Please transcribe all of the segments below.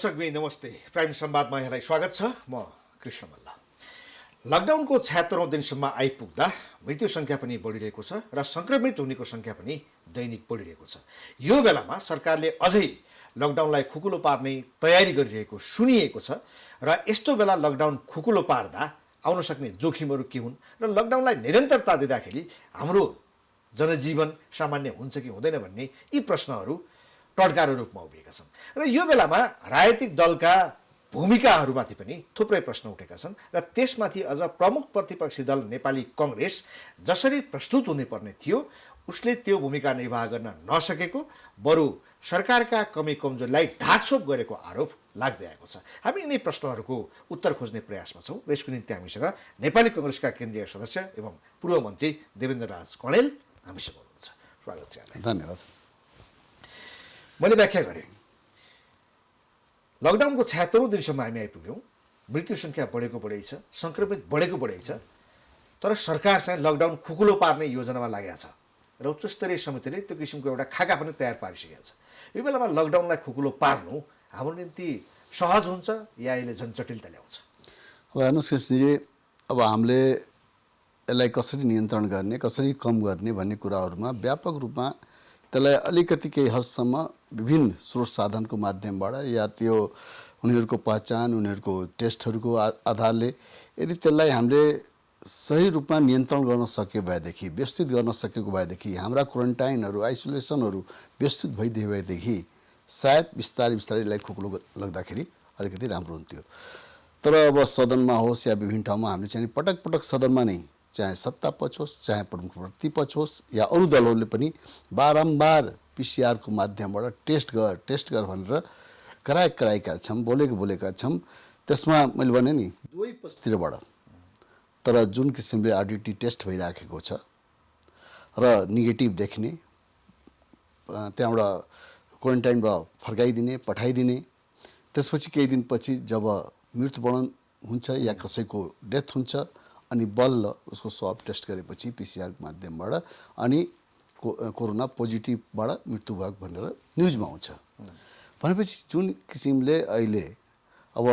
दर्शकबिन नमस्ते। प्राइम संवादमा यहाँलाई स्वागत छ। म कृष्ण मल्ल। लकडाउनको 76औं दिनसम्म आइपुग्दा मृत्यु संख्या पनि बढिरहेको छ र संक्रमित हुनेको संख्या पनि दैनिक बढिरहेको छ। यो बेलामा सरकारले अझै लकडाउनलाई खुकुलो पार्ने तयारी गरिरहेको सुनिएको छ र यस्तो बेला लकडाउन खुकुलो पार्दा आउन सक्ने जोखिमहरू के हुन् र लकडाउनलाई निरन्तरता दिँदाखेरि हाम्रो जनजीवन सामान्य हुन्छ कि हुँदैन भन्ने यी प्रश्नहरू टड्कारो रूपमा उभिएका छन् र यो बेलामा राजनीतिक दलका भूमिकाहरूमाथि पनि थुप्रै प्रश्न उठेका छन् र त्यसमाथि अझ प्रमुख प्रतिपक्षी दल नेपाली कांग्रेस जसरी प्रस्तुत हुनुपर्ने थियो उसले त्यो भूमिका निर्वाह गर्न नसकेको, बरु सरकारका कमी कमजोरीलाई ढाकछोप गरेको आरोप लाग्दै आएको छ। हामी यिनै प्रश्नहरूको उत्तर खोज्ने प्रयासमा छौँ र यसको निम्ति हामीसँग नेपाली कांग्रेसका केन्द्रीय सदस्य एवं पूर्व मन्त्री देवेन्द्र राज कणेल हामीसँग हुनुहुन्छ। स्वागत छ। धन्यवाद। मैले व्याख्या गरेँ, लकडाउनको 76औं दिनसम्म हामी आइपुग्यौँ, मृत्यु संख्या बढेको बढै छ, संक्रमित बढेको बढै छ, तर सरकार चाहिँ लकडाउन खुकुलो पार्ने योजनामा लागेको छ र उच्च स्तरीय समितिले त्यो किसिमको एउटा खाका पनि तयार पारिसकेको छ। यो बेलामा लकडाउनलाई खुकुलो पार्नु हाम्रो निम्ति सहज हुन्छ या यसले झन् जटिलता ल्याउँछ? अब हेर्नुहोस् कृष्णजी, अब हामीले यसलाई कसरी नियन्त्रण गर्ने, कसरी कम गर्ने भन्ने कुराहरूमा व्यापक रूपमा त्यसलाई अलिकति केही हदसम्म विभिन्न स्रोत साधनको माध्यमबाट या त्यो उनीहरूको पहिचान, उनीहरूको टेस्टहरूको आधारले यदि त्यसलाई हामीले सही रूपमा नियन्त्रण गर्न सक्यो भएदेखि, व्यवस्थित गर्न सकेको भएदेखि, हाम्रा क्वारेन्टाइनहरू, आइसोलेसनहरू व्यवस्थित भइदिए भएदेखि सायद बिस्तारै बिस्तारै यसलाई खुकुलो लाग्दाखेरि अलिकति राम्रो हुन्थ्यो। तर अब सदनमा होस् या विभिन्न ठाउँमा हामीले चाहिँ पटक पटक सदनमा नै, चाहे सत्ता पक्ष होस्, चाहे प्रमुख प्रतिपक्ष होस् या अरू दलहरूले पनि बारम्बार पिसिआरको माध्यमबाट टेस्ट गर भनेर कराएका छौँ, बोलेका छौँ। त्यसमा मैले भने नि दुवै पक्षतिरबाट, तर जुन किसिमले आरडिटी टेस्ट भइराखेको छ र नेगेटिभ देख्ने, त्यहाँबाट क्वारेन्टाइनबाट फर्काइदिने, पठाइदिने, त्यसपछि केही दिनपछि जब मृत्युवरण हुन्छ या कसैको डेथ हुन्छ अनि बल्ल उसको स्वाब टेस्ट गरेपछि पिसिआरको माध्यमबाट अनि कोरोना पोजिटिभबाट मृत्यु भएको भनेर न्युजमा आउँछ। भनेपछि जुन किसिमले अहिले अब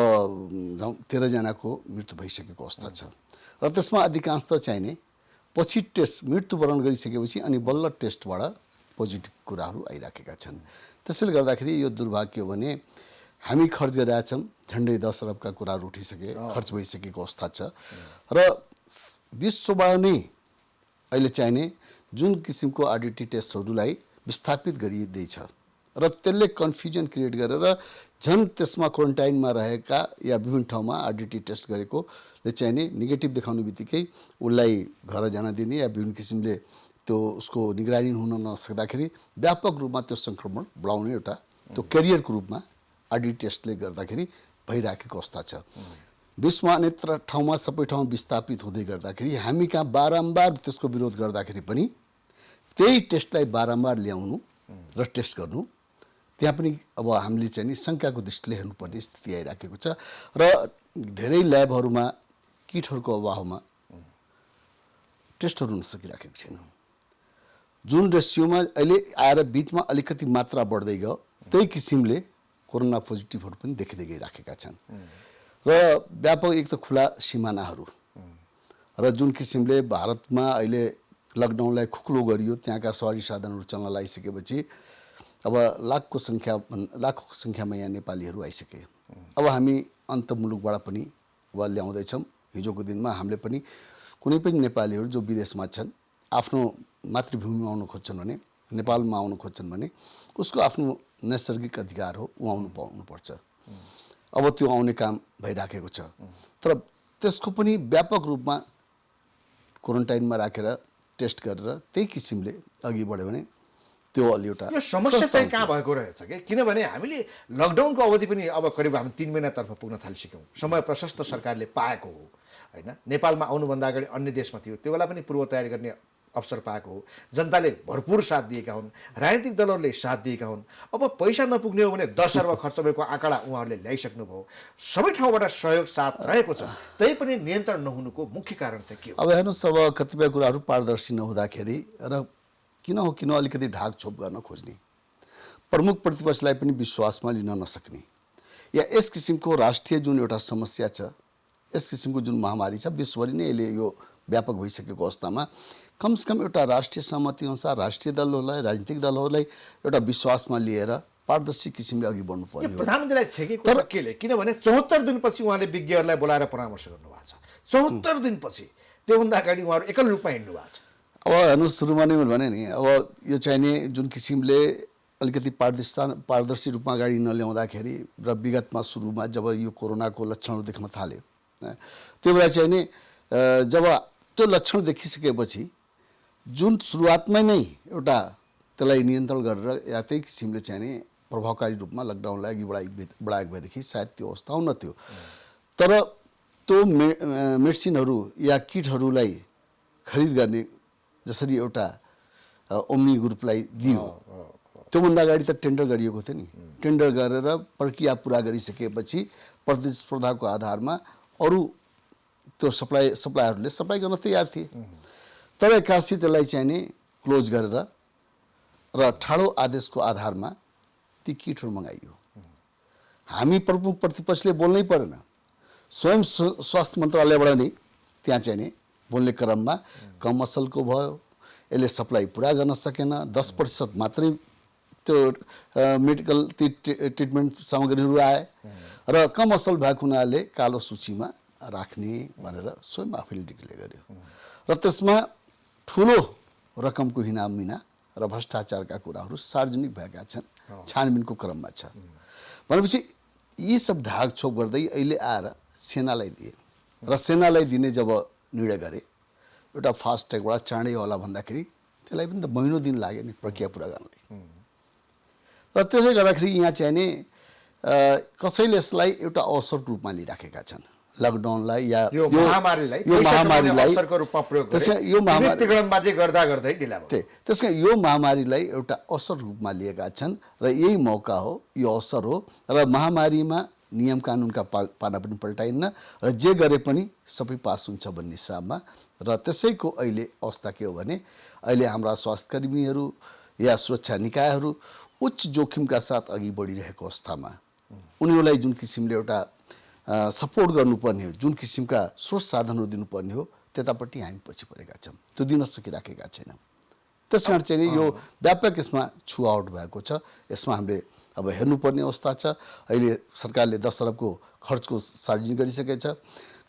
13 जनाको मृत्यु भइसकेको अवस्था छ र त्यसमा अधिकांश त चाहिने पछि टेस्ट मृत्युवरण गरिसकेपछि अनि बल्ल टेस्टबाट पोजिटिभ कुराहरू आइराखेका छन्। त्यसैले गर्दाखेरि यो दुर्भाग्य हो भने हामी खर्च गरेका छौँ, झन्डै 10 अरबका कुराहरू उठिसके, खर्च भइसकेको अवस्था छ र विश्वबाट नै अहिले चाहिने जुन किसिमको आरडिटी टेस्टहरूलाई विस्थापित गरिँदैछ र त्यसले कन्फ्युजन क्रिएट गरेर झन् त्यसमा क्वारेन्टाइनमा रहेका या विभिन्न ठाउँमा आरडिटी टेस्ट गरेकोले चाहिने नेगेटिभ देखाउने बित्तिकै उसलाई घर जान दिने या विभिन्न किसिमले त्यो उसको निगरानी हुन नसक्दाखेरि व्यापक रूपमा त्यो सङ्क्रमण बढाउने एउटा त्यो क्यारियरको रूपमा आरडिटी टेस्टले गर्दाखेरि भइराखेको अवस्था छ। विश्वमा अन्यत्र ठाउँमा सबै ठाउँ विस्थापित हुँदै गर्दाखेरि हामी कहाँ बारम्बार त्यसको विरोध गर्दाखेरि पनि त्यही टेस्टलाई बारम्बार ल्याउनु र टेस्ट गर्नु, त्यहाँ पनि अब हामीले चाहिँ नि शङ्काको दृष्टिले हेर्नुपर्ने स्थिति आइराखेको छ र धेरै ल्याबहरूमा किटहरूको अभावमा टेस्टहरू हुन सकिराखेको छैन। जुन रेसियोमा अहिले आएर बिचमा अलिकति मात्रा बढ्दै गयो, त्यही किसिमले कोरोना पोजिटिभहरू पनि देखिँदै गइराखेका छन् र व्यापक एक त खुला सिमानाहरू र जुन किसिमले भारतमा अहिले लकडाउनलाई खुकुलो गरियो, त्यहाँका सवारी साधनहरू चल्न लागिसकेपछि अब लाखको सङ्ख्यामा यहाँ नेपालीहरू आइसके। अब हामी अन्तमुलुकबाट पनि ल्याउँदैछौँ। हिजोको दिनमा हामीले पनि कुनै पनि नेपालीहरू जो विदेशमा छन्, आफ्नो मातृभूमिमा आउनु खोज्छन् भने, नेपालमा आउनु खोज्छन् भने उसको आफ्नो नैसर्गिक अधिकार हो, ऊ आउनु पाउनुपर्छ। अब त्यो आउने काम भइराखेको छ, तर त्यसको पनि व्यापक रूपमा क्वारेन्टाइनमा राखेर टेस्ट गरेर त्यही किसिमले अघि बढ्यो भने त्यो अलि एउटा यो समस्या चाहिँ कहाँ भएको रहेछ कि? किनभने हामीले लकडाउनको अवधि पनि अब करिब हामी 3 महिनातर्फ पुग्न थालिसक्यौँ। समय प्रशस्त सरकारले पाएको हो होइन। नेपालमा आउनुभन्दा अगाडि अन्य देशमा थियो, त्यो बेला पनि पूर्व तयारी गर्ने अवसर पाएको हो। जनताले भरपूर साथ दिएका हुन्, राजनीतिक दलहरूले साथ दिएका हुन्। अब पैसा नपुग्ने हो भने 10 अर्ब खर्च भएको आँकडा उहाँहरूले ल्याइसक्नुभयो। सबै ठाउँबाट सहयोग साथ रहेको छ, तै पनि नियन्त्रण नहुनुको मुख्य कारण चाहिँ के हो? अब हेर्नुहोस्, अब कतिपय कुराहरू पारदर्शी नहुँदाखेरि र किन अलिकति ढाकछोप गर्न खोज्ने, प्रमुख प्रतिपक्षलाई पनि विश्वासमा लिन नसक्ने, या यस किसिमको राष्ट्रिय जुन एउटा समस्या छ, यस किसिमको जुन महामारी छ, विश्वभरि नै यसले यो व्यापक भइसकेको अवस्थामा कमसेकम एउटा राष्ट्रिय सहमति अनुसार राष्ट्रिय दलहरूलाई, राजनीतिक दलहरूलाई एउटा विश्वासमा लिएर पारदर्शी किसिमले अघि बढ्नु पर्ने हो। प्रधानमन्त्रीलाई छेकेको तर केले, किनभने 74 दिनपछि उहाँले विज्ञहरूलाई बोलाएर परामर्श गर्नुभएको छ। 74 दिनपछि, त्योभन्दा अगाडि उहाँहरू एकल रूपमा हिँड्नु भएको छ। अब हेर्नु, सुरुमा नै मैले भने नि, अब यो चाहिने जुन किसिमले अलिकति पारदर्शी रूपमा अगाडि नल्याउँदाखेरि र विगतमा सुरुमा जब यो कोरोनाको लक्षणहरू देख्न थाल्यो, त्यो बेला चाहिँ नि जब त्यो लक्षण देखिसकेपछि जुन सुरुवातमै नै एउटा त्यसलाई नियन्त्रण गरेर या त्यही किसिमले चाहिँ नि प्रभावकारी रूपमा लकडाउनलाई अघि बढाएको भएदेखि सायद त्यो अवस्था हुन थियो। तर त्यो मेडिसिनहरू या किटहरूलाई खरिद गर्ने जसरी एउटा ओम्नी ग्रुपलाई दियो, त्योभन्दा अगाडि त टेन्डर गरिएको थियो नि। टेन्डर गरेर प्रक्रिया पुरा गरिसकेपछि प्रतिस्पर्धाको आधारमा अरू त्यो सप्लायरहरूले सप्लाई गर्न तयार थिए। तर एक्कासी त्यसलाई चाहिँ नि क्लोज गरेर र ठाडो आदेशको आधारमा ती किटहरू मगाइयो। हामी प्रमुख प्रतिपक्षले बोल्नै परेन, स्वयं स्वास्थ्य मन्त्रालयबाट नै त्यहाँ चाहिँ नि बोल्ने क्रममा कम असलको भयो, यसले सप्लाई पुरा गर्न सकेन, 10% मात्रै त्यो मेडिकल ट्रिटमेन्ट सामग्रीहरू आए र कम असल भएको हुनाले कालो सूचीमा राख्ने भनेर स्वयं आफैले डिक्लेयर गर्यो। र त्यसमा ठुलो रकमको हिनामिना र भ्रष्टाचारका कुराहरू सार्वजनिक भएका छन्, छानबिनको क्रममा छ। भनेपछि यी सब ढाकछोप गर्दै अहिले आएर सेनालाई दिए र सेनालाई दिने जब निर्णय गरे, एउटा फास्ट ट्र्याकबाट चाँडै होला भन्दाखेरि त्यसलाई पनि त महिनौ दिन लाग्यो नि प्रक्रिया पुरा गर्नलाई। र त्यसै गर्दाखेरि यहाँ चाहिँ नि कसैले यसलाई एउटा अवसरको रूपमा लिइराखेका छन्, लकडाउनलाई या यो महामारीलाई अवसरको रूपमा प्रयोग गरे। यो महामारी तिगडमबाजी गर्दा गर्दै ढिला भयो। त्यसका यो महामारीलाई एउटा अवसर रूपमा लिएका छन् र यही मौका हो, यो अवसर हो। र महामारीमा नियम कानुनका पाना पनि पल्टाइन्न र जे गरे पनि सबै पास हुन्छ भन्ने हिसाबमा। र त्यसैको अहिले अवस्था के हो भने अहिले हाम्रा स्वास्थ्यकर्मीहरू या सुरक्षा निकायहरू उच्च जोखिमका साथ अघि बढिरहेको अवस्थामा उनीहरूलाई जुन किसिमले एउटा सपोर्ट गर्नुपर्ने हो, जुन किसिमका स्रोत साधनहरू दिनुपर्ने हो, त्यतापट्टि हामी पछि परेका छौँ, त्यो दिन सकिराखेका छैनौँ। त्यस कारण चाहिँ यो व्यापक यसमा छुवावट भएको छ। यसमा हामीले अब हेर्नुपर्ने अवस्था छ। अहिले सरकारले 10 अरबको खर्चको सार्वजनिक गरिसकेछ।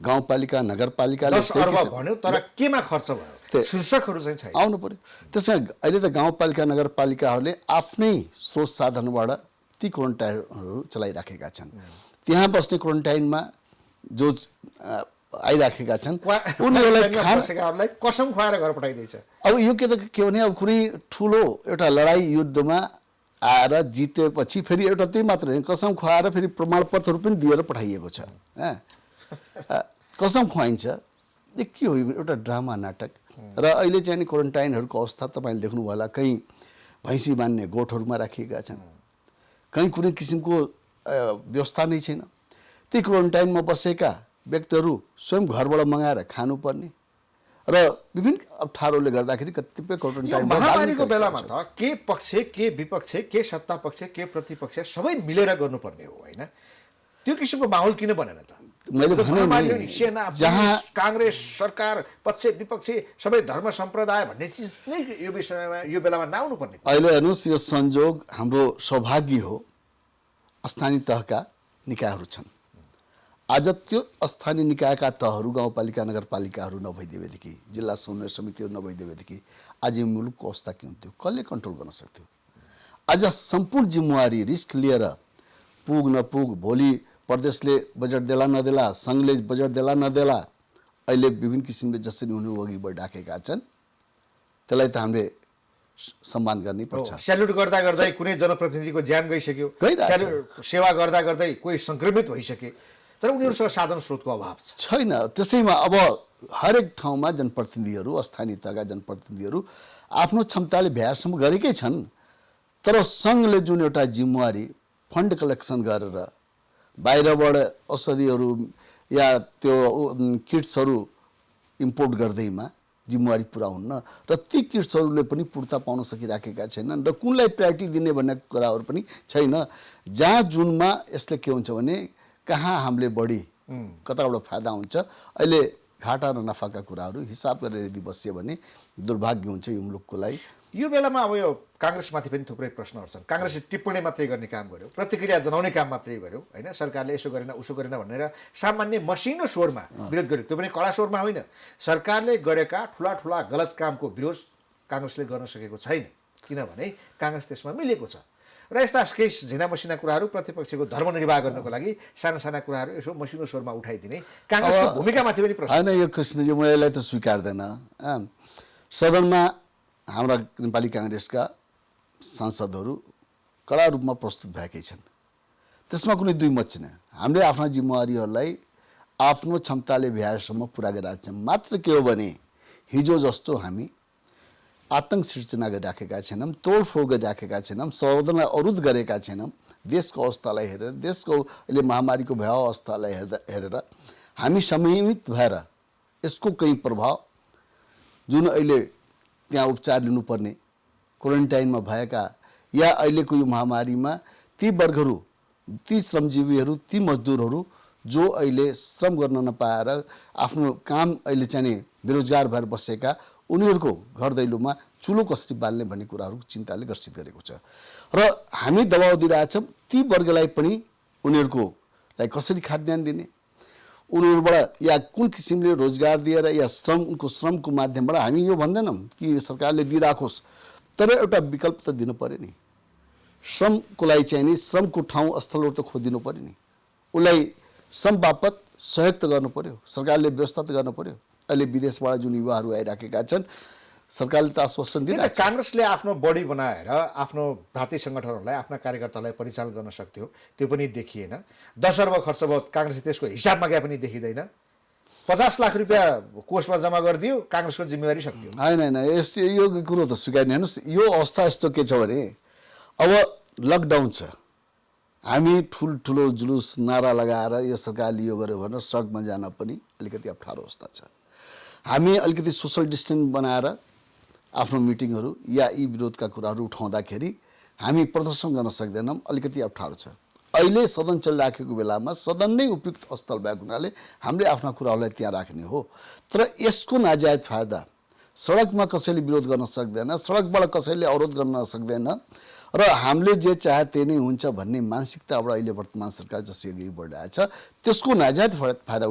गाउँपालिका नगरपालिकाले 10 अर्ब भन्यो, तर केमा खर्च भयो शीर्षकहरू चाहिँ छैन, आउनु पर्यो। त्यसमा अहिले त गाउँपालिका नगरपालिकाहरूले आफ्नै स्रोत साधनबाट ती क्वारेन्टाइनहरू चलाइराखेका छन्। त्यहाँ बस्ने क्वारेन्टाइनमा जो आइराखेका छन् उनीहरूलाई कसम खुवाएर घर पठाइदिन्छ। अब यो के भने अब कुनै ठुलो एउटा लडाइँ युद्धमा आएर जितेपछि फेरि एउटा त्यही मात्र होइन, कसम खुवाएर फेरि प्रमाणपत्रहरू पनि दिएर पठाइएको छ। कसम खुवाइन्छ, के हो एउटा ड्रामा नाटक। र अहिले चाहिँ नि क्वारेन्टाइनहरूको अवस्था तपाईँले देख्नुभयो होला, कहीँ भैँसी बान्ने गोठहरूमा राखिएका छन्, कहीँ कुनै किसिमको व्यवस्था नै छैन। ती क्वारेन्टाइनमा बसेका व्यक्तिहरू स्वयं घरबाट मगाएर खानुपर्ने र विभिन्न अप्ठ्यारोले गर्दाखेरि कतिपय क्वारेन्टाइनमा महामारीको बेलामा त के पक्ष के विपक्ष, के सत्ता पक्ष के प्रतिपक्ष सबै मिलेर गर्नुपर्ने हो होइन? त्यो किसिमको माहौल किन बनेन त? मैले भने नि, सेना, पुलिस, काङ्ग्रेस, सरकार, पक्ष विपक्ष सबै धर्म सम्प्रदाय भन्ने चिज नै यो विषयमा यो बेलामा नआउनु पर्ने। अहिले हेर्नुहोस्, यो संयोग हाम्रो सौभाग्य हो, स्थानीय तहका निकायहरू छन्। आज त्यो स्थानीय निकायका तहहरू, गाउँपालिका नगरपालिकाहरू नभइदिएदेखि, जिल्ला समन्वय समितिहरू नभइदिएदेखि आज यो मुलुकको अवस्था के हुन्थ्यो? कसले कन्ट्रोल गर्न सक्थ्यो? आज सम्पूर्ण जिम्मेवारी रिस्क लिएर पुग नपुग, भोलि प्रदेशले बजेट देला नदेला, सङ्घले बजेट देला नदेला, अहिले विभिन्न किसिमले जसरी उनीहरू अघि बढिराखेका छन् त्यसलाई त हामीले सम्मान गर्नै पर्छ। स्याल्युट गर्दा गर्दै कुनै जनप्रतिनिधिको ज्यान गइसक्यो, सेवा गर्दा गर्दै कोही सङ्क्रमित भइसके, तर उनीहरूसँग साधन स्रोतको अभाव छैन। त्यसैमा अब हरेक ठाउँमा जनप्रतिनिधिहरू, स्थानीय तहका जनप्रतिनिधिहरू आफ्नो क्षमताले भ्यासम्म गरेकै छन्। तर सङ्घले जुन एउटा जिम्मेवारी फन्ड कलेक्सन गरेर बाहिरबाट औषधिहरू या त्यो किट्सहरू इम्पोर्ट गर्दैमा जिम्मेवारी पुरा हुन्न र ती किट्सहरूले पनि पूर्ता पाउन सकिराखेका छैनन् र कुनलाई प्रायोरिटी दिने भन्ने कुराहरू पनि छैन। जहाँ जुनमा यसले के हुन्छ भने कहाँ हामीले बढी कताबाट फाइदा हुन्छ, अहिले घाटा र नफाका कुराहरू हिसाब गरेर यदि बस्यो भने दुर्भाग्य हुन्छ यो मुलुकको लागि। यो बेलामा अब यो काङ्ग्रेसमाथि पनि थुप्रै प्रश्नहरू छन्। काङ्ग्रेसले टिप्पणी मात्रै गर्ने काम गर्यो, प्रतिक्रिया जनाउने काम मात्रै गर्यो होइन, सरकारले यसो गरेन उसो गरेन भनेर सामान्य मसिनो स्वरमा विरोध गर्यो, त्यो पनि कडा स्वरमा होइन। सरकारले गरेका ठुला ठुला गलत कामको विरोध काङ्ग्रेसले गर्न सकेको छैन, किनभने काङ्ग्रेस त्यसमा मिलेको छ र यस्ता केही झिना मसिना कुराहरू प्रतिपक्षको धर्मनिर्वाह गर्नको लागि साना साना कुराहरू यसो मसिनो स्वरमा उठाइदिने काङ्ग्रेसको भूमिकामाथि पनि प्रश्न होइन। यो कृष्णजी म यसलाई त स्वीकार्दैन। सदनमा हाम्रा नेपाली काङ्ग्रेसका सांसदहरू कडा रूपमा प्रस्तुत भएकै छन्, त्यसमा कुनै दुई मत छैन। हामीले आफ्ना जिम्मेवारीहरूलाई आफ्नो क्षमताले भ्याएसम्म पुरा गरिरहेका छौँ। मात्र के हो भने हिजो जस्तो हामी आतङ्क सिर्जना गरिराखेका छैनौँ, तोडफोड गरिराखेका छैनौँ, सदनलाई अवरुद्ध गरेका छैनौँ। देशको अवस्थालाई हेरेर, देशको अहिले महामारीको भयावह अवस्थालाई हेरेर हामी संयमित भएर यसको कहीँ प्रभाव जुन अहिले त्यहाँ उपचार लिनुपर्ने क्वारेन्टाइनमा भएका या अहिलेको यो महामारीमा ती वर्गहरू, ती श्रमजीवीहरू, ती मजदुरहरू जो अहिले श्रम गर्न नपाएर आफ्नो काम अहिले चाहिँ बेरोजगार भएर बसेका उनीहरूको घर दैलोमा चुलो कसरी बाल्ने भन्ने कुराहरू चिन्ताले ग्रसित गरेको छ र हामी दबाब दिइरहेछौँ ती वर्गलाई पनि उनीहरूकोलाई कसरी खाद्यान्न दिने, उनीहरूबाट या कुन किसिमले रोजगार दिएर या उनको श्रमको माध्यमबाट हामी यो भन्दैनौँ कि सरकारले दिइराखोस्, तर एउटा विकल्प त दिनु पऱ्यो नि। श्रमको लागि चाहिँ नि श्रमको ठाउँ स्थलहरू त खोजिदिनु पऱ्यो नि, उसलाई श्रम बापत सहयोग त गर्नु पऱ्यो, सरकारले व्यवस्था त गर्नु पऱ्यो। अहिले विदेशबाट जुन युवाहरू आइराखेका छन् सरकारले त आश्वासन दिइरहेको छ। काङ्ग्रेसले आफ्नो बडी बनाएर आफ्नो भातृ सङ्गठनहरूलाई आफ्ना कार्यकर्तालाई परिचालन गर्न सक्थ्यो, त्यो पनि देखिएन। 10 अर्ब खर्च भयो, काङ्ग्रेसले त्यसको हिसाब मागे पनि देखिँदैन। 50 लाख रुपियाँ कोषमा जम्मा गरिदियो, काङ्ग्रेसको जिम्मेवारी सक्यो। होइन यो कुरो त स्वीकार्ने। हेर्नुहोस् यो अवस्था यस्तो के छ भने अब लकडाउन छ, हामी ठुल्ठुलो जुलुस नारा लगाएर यो सरकारले यो गर्यो भनेर सडकमा जान पनि अलिकति अप्ठ्यारो अवस्था छ। हामी अलिकति सोसल डिस्टेन्स बनाएर आफ्नो मिटिङहरू या यी विरोधका कुराहरू उठाउँदाखेरि हामी प्रदर्शन गर्न सक्दैनौँ, अलिकति अप्ठ्यारो छ। अहिले सदन चलिराखेको बेलामा सदन नै उपयुक्त स्थल भएको हुनाले हामीले आफ्ना कुराहरूलाई त्यहाँ राख्ने हो। तर यसको नाजायज फाइदा सडकमा कसैले विरोध गर्न सक्दैन, सडकबाट कसैले अवरोध गर्न सक्दैन र हामीले जे चाहे त्यही नै हुन्छ भन्ने मानसिकताबाट अहिले वर्तमान सरकार जसरी अघि बढिरहेछ त्यसको नाजायज फाइदा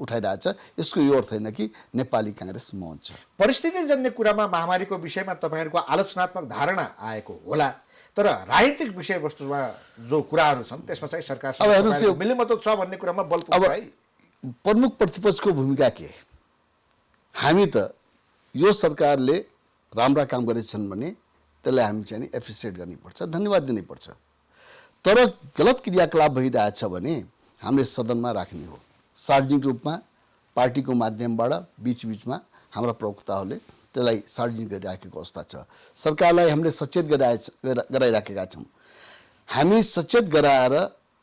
उठाइरहेछ। यसको यो अर्थ होइन कि नेपाली काङ्ग्रेस मौन छ। परिस्थितिजन्य कुरामा महामारीको विषयमा तपाईँहरूको आलोचनात्मक धारणा आएको होला, तर राजनीतिक विषयवस्तुमा जो कुराहरू छन् त्यसमा चाहिँ सरकार मिलेमतो छ भन्ने कुरामा बल पुग्छ है। प्रमुख प्रतिपक्षको भूमिका के? हामी त यो सरकारले राम्रा काम गरेछन् भने त्यसलाई हामी चाहिँ एप्रिसिएट गर्नुपर्छ, धन्यवाद दिनुपर्छ। तर गलत क्रियाकलाप भइरहेछ भने हामीले सदनमा राख्ने हो। सार्वजनिक रूपमा पार्टीको माध्यमबाट बिचबिचमा हाम्रा प्रवक्ताहरूले त्यसलाई सार्वजनिक गरिराखेको अवस्था छ। सरकारलाई हामीले सचेत गराइराखेका छौँ। हामी सचेत गराएर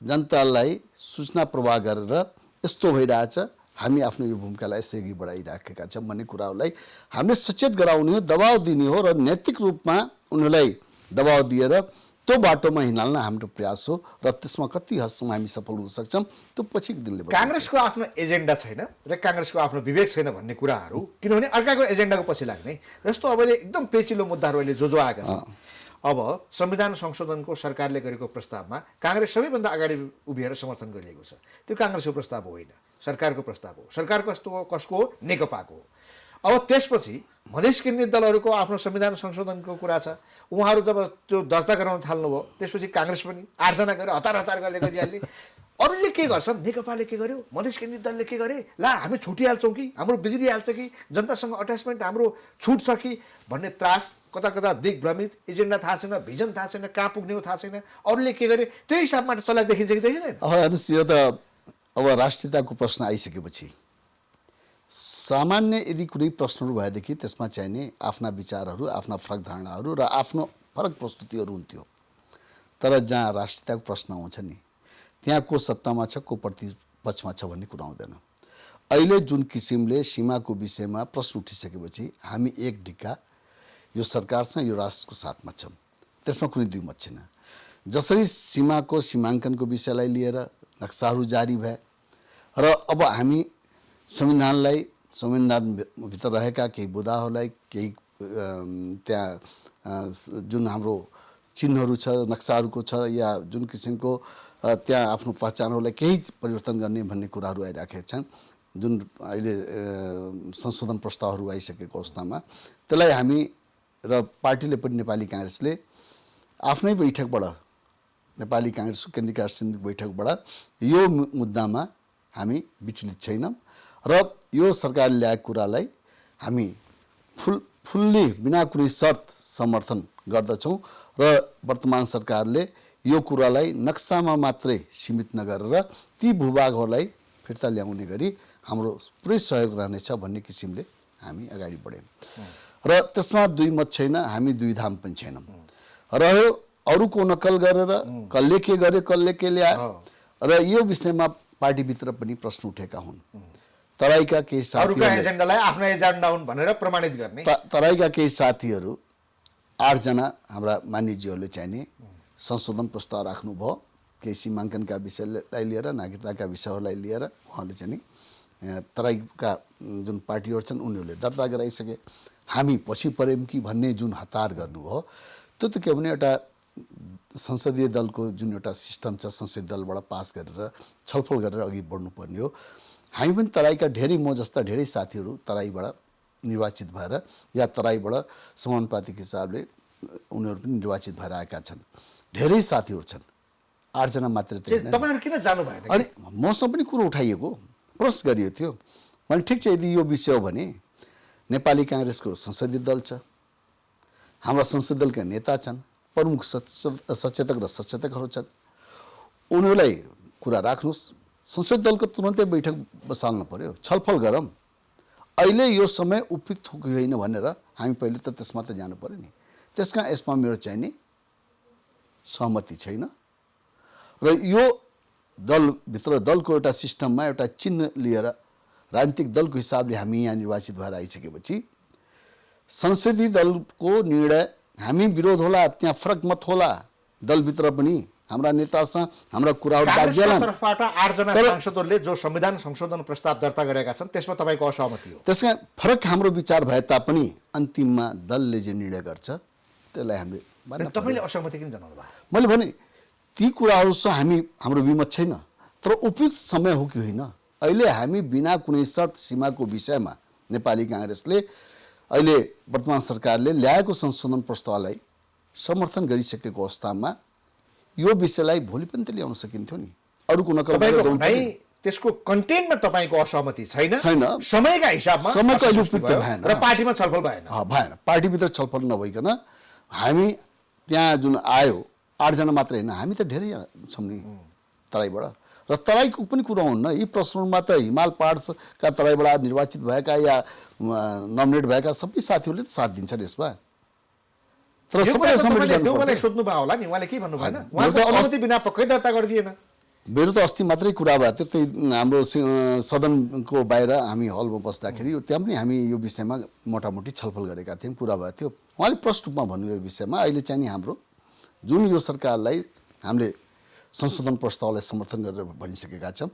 जनतालाई सूचना प्रवाह गरेर यस्तो भइरहेछ, हामी आफ्नो यो भूमिकालाई यसरी अघि बढाइराखेका छौँ भन्ने कुराहरूलाई हामीले सचेत गराउने हो, दबाब दिने हो र नैतिक रूपमा उनीहरूलाई दबाब दिएर त्यो बाटोमा हिँड्न हाम्रो प्रयास हो र त्यसमा कति हदसम्म हामी सफल हुन सक्छौँ त्यो पछिको दिनले बताउँछ। काङ्ग्रेसको आफ्नो एजेन्डा छैन र काङ्ग्रेसको आफ्नो विवेक छैन भन्ने कुराहरू, किनभने अर्काको एजेन्डाको पछि लाग्ने जस्तो अब एकदम पेचिलो मुद्दाहरू अहिले जो आएका छन्। अब संविधान संशोधनको सरकारले गरेको प्रस्तावमा काङ्ग्रेस सबैभन्दा अगाडि उभिएर समर्थन गरिएको छ। त्यो काङ्ग्रेसको प्रस्ताव होइन, सरकारको प्रस्ताव हो। सरकार कसको हो? नेकपाको हो। अब त्यसपछि मधेस केन्द्रित दलहरूको आफ्नो संविधान संशोधनको कुरा छ। उहाँहरू जब त्यो दर्ता गराउन थाल्नुभयो त्यसपछि काङ्ग्रेस पनि 8 जना गएर हतार गर्दै गरिहाल्ने। अरूले के गर्छन्? नेकपाले के गर्यो, मधेस केन्द्रित दलले के गरे, ला हामी छुटिहाल्छौँ कि, हाम्रो बिग्रिहाल्छ कि, जनतासँग अट्याचमेन्ट हाम्रो छुट्छ कि भन्ने त्रास, कता कता दिग्भ्रमित, एजेन्डा थाहा छैन, भिजन थाहा छैन, कहाँ पुग्ने हो थाहा छैन, अरूले के गरे त्यो हिसाबमा चलाइ देखिन्छ कि देखिँदैन? हेर्नुहोस् यो त अब राष्ट्रियताको प्रश्न आइसकेपछि सामान्य यदि कुनै प्रश्नहरू भएदेखि त्यसमा चाहिने आफ्ना विचारहरू, आफ्ना फरक धारणाहरू र आफ्नो फरक प्रस्तुतिहरू हुन्थ्यो। तर जहाँ राष्ट्रियताको प्रश्न आउँछ नि त्यहाँ को सत्तामा छ, को प्रतिपक्षमा छ भन्ने कुरा आउँदैन। अहिले जुन किसिमले सीमाको विषयमा प्रश्न उठिसकेपछि हामी एक ढिक्का यो सरकारसँग यो राष्ट्रको साथमा छौँ, त्यसमा कुनै दुई मत छैन। जसरी सीमाको सीमाङ्कनको विषयलाई लिएर नक्साहरू जारी भए र अब हामी संविधानभित्र रहेका केही बुदाहरूलाई, केही त्यहाँ जुन हाम्रो चिन्हहरू छ, नक्साहरूको छ, या जुन किसिमको त्यहाँ आफ्नो पहिचानहरूलाई केही परिवर्तन गर्ने भन्ने कुराहरू आइराखेका छन्, जुन अहिले संशोधन प्रस्तावहरू आइसकेको अवस्थामा, त्यसलाई हामी र पार्टीले पनि नेपाली काङ्ग्रेसले आफ्नै बैठकबाट, नेपाली काङ्ग्रेसको केन्द्रीय कार्य समितिको बैठकबाट यो मुद्दामा हामी विचलित छैनौँ र यो सरकारले ल्याएको कुरालाई हामी फुल्ली बिना कुनै शर्त समर्थन गर्दछौँ र वर्तमान सरकारले यो कुरालाई नक्सामा मात्रै सीमित नगरेर ती भूभागहरूलाई फिर्ता ल्याउने गरी हाम्रो पुरै सहयोग रहनेछ भन्ने किसिमले हामी अगाडि बढ्यौँ र त्यसमा दुई मत छैन, हामी दुई धाम पनि छैनौँ। रह्यो अरूको नक्कल गरेर कसले के गर्यो, कसले के ल्यायो र यो विषयमा पार्टीभित्र पनि प्रश्न उठेका हुन्। तराईका केही एजेन्डालाई आफ्नो एजेन्डा हुन् भनेर प्रमाणित गर्ने तराईका केही साथीहरू 8 जना हाम्रा मान्यज्यूहरूले चाहिने संशोधन प्रस्ताव राख्नुभयो, केही सीमाङ्कनका विषयलाई लिएर, नागरिकताका विषयहरूलाई लिएर उहाँले चाहिँ तराईका जुन पार्टीहरू छन् उनीहरूले दर्ता गराइसके। हामी पछि पऱ्यौँ कि भन्ने जुन हतार गर्नुभयो, त्यो त के भने एउटा संसदीय दलको जुन एउटा सिस्टम छ, संसदीय दलबाट पास गरेर छलफल गरेर अघि बढ्नुपर्ने हो। हामी पनि तराईका धेरै, म जस्ता धेरै साथीहरू तराईबाट निर्वाचित भएर या तराईबाट समानुपातिक हिसाबले उनीहरू पनि निर्वाचित भएर आएका छन्, धेरै साथीहरू छन्, 8 जना मात्रै। तपाईहरु किन जानु भएन? अनि मसँग पनि कुरो उठाइएको, प्रश्न गरिएको थियो। भने ठिक छ, यदि यो विषय हो भने नेपाली काङ्ग्रेसको संसदीय दल छ, हाम्रा संसदीय दलका नेता छन्, प्रमुख सचेतक र सचेतकहरू छन्, उनीहरूलाई कुरा राख्नुहोस्, संसदीय दलको तुरन्तै बैठक बसाल्नु पर्यो, छलफल गरौँ। अहिले यो समय उपयुक्त हो कि होइन भनेर हामी पहिले त त्यसमा त जानु पर्यो नि। त्यसकारण यसमा मेरो चाहिँ नि सहमति छैन र यो दलभित्र दलको एउटा सिस्टममा एउटा चिन्ह लिएर राजनीतिक दलको हिसाबले हामी यहाँ निर्वाचित भएर आइसकेपछि संसदीय दलको निर्णय हामी विरोध होला, त्यहाँ फरक मत होला, दलभित्र पनि हाम्रा नेतासँग हाम्रा कुराहरू बाजिएला। तर्फबाट 8 जना सांसदहरूले जो संविधान संशोधन प्रस्ताव दर्ता गरेका छन् त्यसमा तपाईको असहमति हो। त्यसका फरक हाम्रो विचार भए तापनि अन्तिममा दलले जे निर्णय गर्छ त्यसलाई हामीले मान्नु पर्छ। तपाईले असहमति किन जनाउनु भयो? मैले भने ती कुराहरूसँग हाम्रो विमत छैन, तर उपयुक्त समय हो कि होइन। अहिले हामी बिना कुनै शर्त सीमाको विषयमा नेपाली काङ्ग्रेसले अहिले वर्तमान सरकारले ल्याएको संशोधन प्रस्तावलाई समर्थन गरिसकेको अवस्थामा यो विषयलाई भोलि पनि त ल्याउन सकिन्थ्यो नि। अरूको नकल त्यसको कन्टेन्टमा तपाईको असहमति छैन, छैन, समयका हिसाबमा समयको अहिले उपयुक्त भएन र पार्टीमा छलफल भएन। पार्टीभित्र छलफल नभइकन हामी त्यहाँ जुन आयो 8 जना मात्रै होइन, हामी त धेरै छौँ नि तराईबाट। र तराईको पनि कुरा हुन्न, यी प्रश्नहरूमा त हिमाल पहाडका तराईबाट निर्वाचित भएका या नमिनेट भएका सबै साथीहरूले त साथ दिन्छन् यसमा। तर सबैले सबैले सोध्नु भयो होला नि, उहाँले के भन्नु भएन? उहाँको अनुमति बिना पक्कै दर्ता गरिदिएन। मेरो त अस्ति मात्रै कुरा भएको थियो, त्यही हाम्रो सदनको बाहिर हामी हलमा बस्दाखेरि त्यहाँ पनि हामी यो विषयमा मोटामोटी छलफल गरेका थियौँ, कुरा भएको थियो। उहाँले प्रष्ट रूपमा भन्नुभयो यो विषयमा अहिले चाहिँ नि हाम्रो जुन यो सरकारलाई हामीले संशोधन प्रस्तावलाई समर्थन गरेर भनिसकेका छौँ,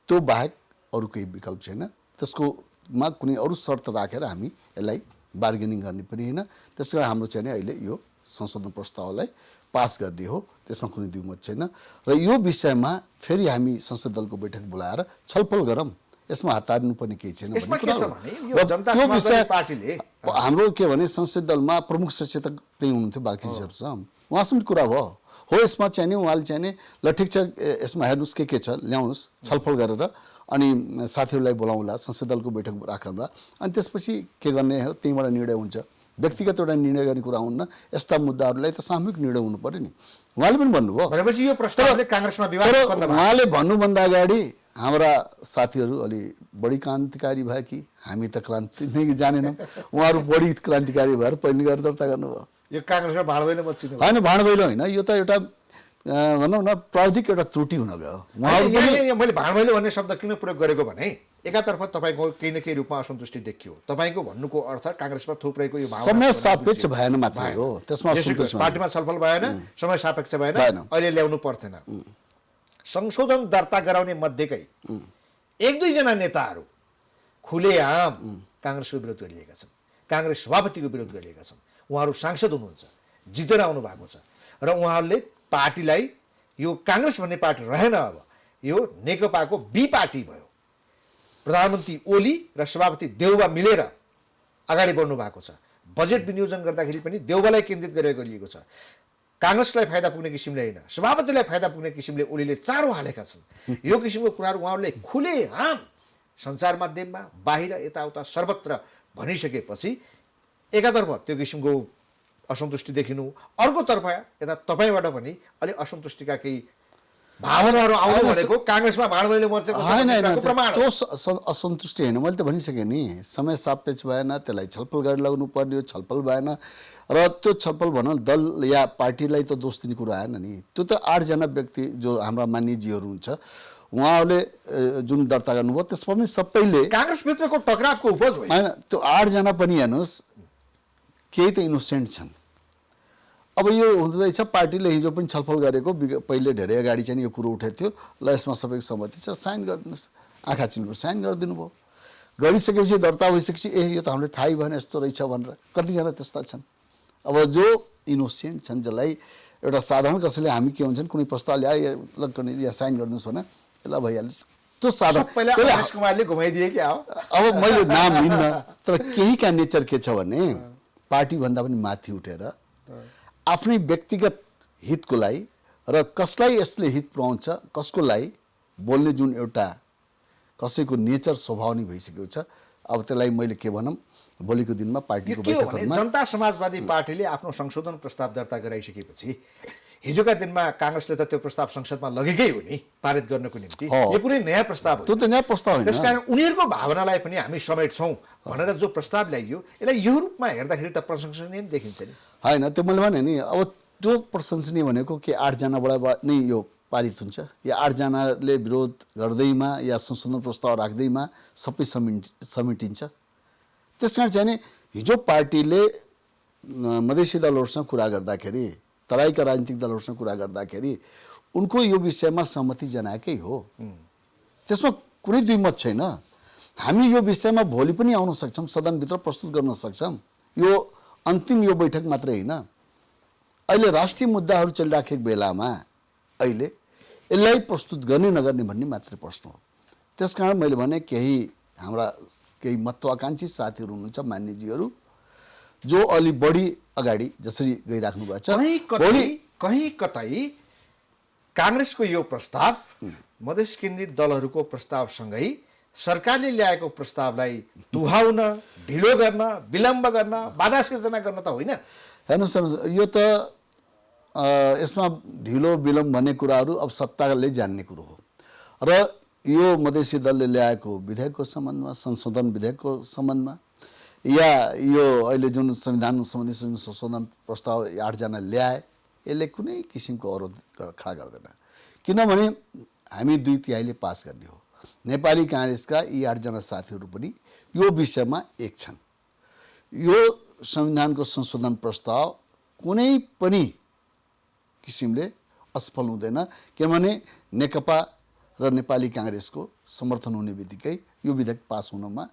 त्यो बाहेक अरू केही विकल्प छैन। त्यसकोमा कुनै अरू शर्त राखेर हामी यसलाई बार्गेनिङ गर्ने पनि होइन। त्यस कारण हाम्रो चाहिँ अहिले यो संशोधन प्रस्तावलाई पास गरिदिए हो, त्यसमा कुनै द्विमत छैन। र यो विषयमा फेरि हामी संसद दलको बैठक बोलाएर छलफल गरौँ, यसमा हतार्नुपर्ने केही छैन। त्यो विषय हाम्रो के भने संसद दलमा प्रमुख सचेतक त्यही हुनुहुन्थ्यो, बालकृष्णहरू छ, उहाँसँग कुरा भयो हो यसमा चाहिँ नि उहाँले चाहिँ नि ल ठिक छ यसमा हेर्नुहोस् के छ ल्याउनुहोस्, छलफल गरेर अनि साथीहरूलाई बोलाउँला, संसद दलको बैठक राखौँला, अनि त्यसपछि के गर्ने हो त्यहीँबाट निर्णय हुन्छ। व्यक्तिगत एउटा निर्णय गर्ने कुरा हुन्न, यस्ता मुद्दाहरूलाई त सामूहिक निर्णय हुनु पर्यो नि। उहाँले पनि भन्नुभयो, भनेपछि यो प्रस्तावले काङ्ग्रेसमा विवाद उत्पन्न भयो। उहाँले भन्नुभन्दा अगाडि हाम्रा साथीहरू अलि बढी क्रान्तिकारी भयो कि हामी त क्रान्ति नै जानेनौँ, उहाँहरू बढी क्रान्तिकारी भएर पहिलो गरेर दर्ता गर्नुभयो। यो काङ्ग्रेसमा भाँडभैलो मच्चिनु होइन, भाँडभैलो होइन, यो त एउटा भनौँ न प्राविधिक एउटा त्रुटि हुन गयो। उहाँहरू पनि यहाँ मैले भाँडमैलो भन्ने शब्द किन प्रयोग गरेको भने एकातर्फ तपाईँको केही न केही रूपमा असन्तुष्टि देखियो। तपाईँको भन्नुको अर्थ काङ्ग्रेसमा थुप्रेको यो भावना समय सापेक्ष भएन मात्रै हो, त्यसमा असन्तुष्ट भएन। पार्टीमा छलफल भएन, समय सापेक्ष भएन, भएन। अहिले ल्याउनु पर्थेन। संशोधन दर्ता गराउने मध्येकै एक दुईजना नेताहरू खुलेआम काङ्ग्रेसको विरोध गरिरहेका छन्, काङ्ग्रेस सभापतिको विरोध गरिरहेका छन्। उहाँहरू सांसद हुनुहुन्छ, जितेर आउनु भएको छ र उहाँहरूले पार्टीलाई यो काङ्ग्रेस भन्ने पार्टी रहेन, अब यो नेकपाको बी पार्टी भयो। प्रधानमन्त्री ओली र सभापति देउबा मिलेर अगाडि बढ्नु भएको छ। बजेट विनियोजन गर्दाखेरि पनि देउबालाई केन्द्रित गरेर गरिएको छ। काङ्ग्रेसलाई फाइदा पुग्ने किसिमले होइन, सभापतिलाई फाइदा पुग्ने किसिमले ओलीले चारो हालेका छन्। यो किसिमको कुराहरू उहाँहरूले खुलेआम सञ्चार माध्यममा बाहिर यताउता सर्वत्र भनिसकेपछि एकातर्फ त्यो किसिमको असन्तुष्टि देखिनु, अर्कोतर्फ यता तपाईँबाट पनि अलि असन्तुष्टिका केही भावनाहरू आउनु भनेको काङ्ग्रेसमा भाँडमैलो मचेको प्रमाण हो। त्यो असन्तुष्टि होइन, मैले त भनिसकेँ नि, समय सापेक्ष भएन, त्यसलाई छलफल गरेर लगाउनु पर्ने हो, छलफल भएन र त्यो छलफल भनौँ दल या पार्टीलाई त दोष दिने कुरो आएन नि। त्यो त 8 जना व्यक्ति जो हाम्रा मान्यजीहरू हुन्छ उहाँहरूले जुन दर्ता गर्नुभयो त्यसमा पनि सबैले काङ्ग्रेसभित्रको टकरावको उपज होइन। त्यो 8 जना पनि हेर्नुहोस् केही त इनोसेन्ट छन्। अब यो हुँदैछ, पार्टीले हिजो पनि छलफल गरेको, पहिले धेरै अगाडि चाहिँ यो कुरो उठेको थियो, ल यसमा सबैको सहमति छ, साइन गरिदिनुहोस्, आँखा चिन्नु साइन गरिदिनु भयो। गरिसकेपछि दर्ता भइसकेपछि यो त हामीलाई थाहै भएन यस्तो रहेछ भनेर कतिजना त्यस्ता छन्। अब जो इनोसेन्ट छन्, जसलाई एउटा साधारण कसैले हामी के हुन्छन् कुनै प्रस्ताव ल्याए ल या साइन गरिदिनुहोस् भने ल भइहाल्छ, त्यो साधारण कुमारले घुमाइदिए क्या हो। अब मैले नाम लिन्न, तर केहीका नेचर के छ भने पार्टीभन्दा पनि माथि उठेर आफ्नै व्यक्तिगत हितको लागि र कसलाई यसले हित पुर्याउँछ कसको लागि बोल्ने जुन एउटा कसैको नेचर स्वभाव नै भइसकेको छ। अब त्यसलाई मैले के भनौँ, भोलिको दिनमा पार्टीको बैठकमा जनता समाजवादी पार्टीले आफ्नो संशोधन प्रस्ताव दर्ता गराइसकेपछि हिजोका दिनमा काङ्ग्रेसले त त्यो प्रस्ताव संसदमा लगेकै हो नि पारित गर्नको निम्ति। यो कुनै नयाँ प्रस्ताव हो, त्यो त नयाँ प्रस्ताव होइन। त्यसकारण उनीहरूको भावनालाई पनि हामी समेट्छौँ भनेर जो प्रस्ताव ल्याइयो यसलाई यो रूपमा हेर्दाखेरि त प्रशंसनीय नै देखिन्छ नि। होइन, त्यो मैले भने नि, अब त्यो प्रशंसनीय भनेको के 8 जनाबाट नै यो पारित हुन्छ या 8 जनाले विरोध गर्दैमा या संशोधन प्रस्ताव राख्दैमा सबै समेटिन्छ। त्यसकारण चाहिँ नि हिजो पार्टीले मधेसी दलहरूसँग कुरा गर्दाखेरि, तराईका राजनीतिक दलहरूसँग कुरा गर्दाखेरि उनको यो विषयमा सहमति जनाएकै हो, त्यसमा कुनै दुईमत छैन। हामी यो विषयमा भोलि पनि आउन सक्छौँ, सदनभित्र प्रस्तुत गर्न सक्छौँ। यो अन्तिम यो बैठक मात्रै होइन, अहिले राष्ट्रिय मुद्दाहरू चलिराखेको बेलामा अहिले यसलाई प्रस्तुत गर्ने नगर्ने भन्ने मात्रै प्रश्न हो। त्यसकारण मैले भने केही हाम्रा केही महत्त्वाकांक्षी साथीहरू हुनुहुन्छ, मान्यजीहरू, जो अलि बढी अगाडि जसरी गइराख्नु भएको छ। कहीँ कतै काङ्ग्रेसको यो प्रस्ताव मधेस केन्द्रित दलहरूको प्रस्तावसँगै सरकारले ल्याएको प्रस्तावलाई दुहाउन, ढिलो गर्न, विलम्ब गर्न, बाधा सिर्जना गर्न त होइन। हेर्नुहोस् सर, यो त यसमा ढिलो विलम्ब भन्ने कुराहरू अब सत्ताले जान्ने कुरो हो र यो मधेसी दलले ल्याएको विधेयकको सम्बन्धमा, संशोधन विधेयकको सम्बन्धमा या यो अहिले जुन संविधान सम्बन्धी जुन संशोधन प्रस्ताव 8 जना ल्याए यसले कुनै किसिमको अवरोध खडा गर्दैन, किनभने हामी 2/3 पास गर्ने हो। नेपाली काङ्ग्रेसका यी 8 जना साथीहरू पनि यो विषयमा एक छन्। यो संविधानको संशोधन प्रस्ताव कुनै पनि किसिमले असफल हुँदैन, किनभने नेकपा र नेपाली काङ्ग्रेसको समर्थन हुने बित्तिकै यो विधेयक पास हुनमा